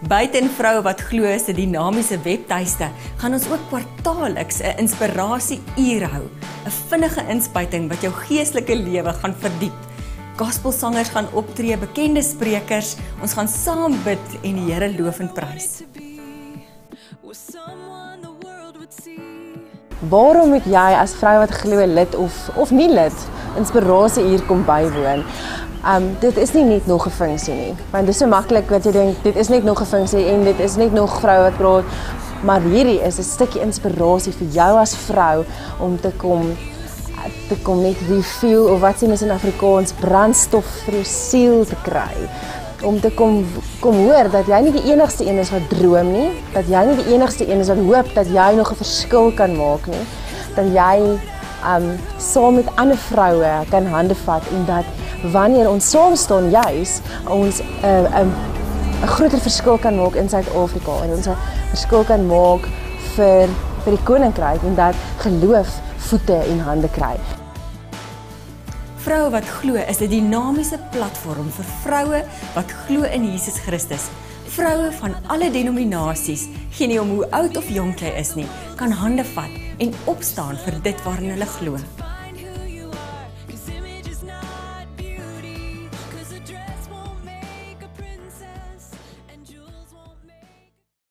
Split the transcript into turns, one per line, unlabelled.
Buiten Vroue wat glo se dinamiese webtuiste gaan ons ook kwartaalliks 'n inspirasie-uur hou, 'n vinnige inspuiting wat jou geestelike lewe gaan verdiep. Gospelsangers gaan optree, bekende sprekers, ons gaan saam bid en die Here loof en prys.
Waarom moet jy as vrou wat glo lid of nie lid inspirasie-uur kom bywoon? Dit is nie net nog 'n funksie nie, want dit is so maklik dat jy dink dit is net nog 'n funksie en dit is net nog vroue wat praat, maar hierdie is 'n stukkie inspirasie vir jou as vrou om te kom net refuel, of wat sê mens in Afrikaans, brandstof vir jou siel te kry. Om te kom hoor dat jy nie die enigste een is wat droom nie, dat jy nie die enigste een is wat hoop dat jy nog 'n verskil kan maak nie, dat jy saam met ander vroue kan hande vat en dat wanneer ons saam staan juis, ons 'n groter verskil kan maak in Suid-Afrika en ons 'n verskil kan maak vir die koninkryk en dat geloof voete en hande kry.
Vroue wat glo is 'n dinamiese platform vir vroue wat glo in Jesus Christus. Vroue van alle denominasies, geen nie om hoe oud of jonk jy is nie, kan hande vat en opstaan vir dit waarin hulle glo.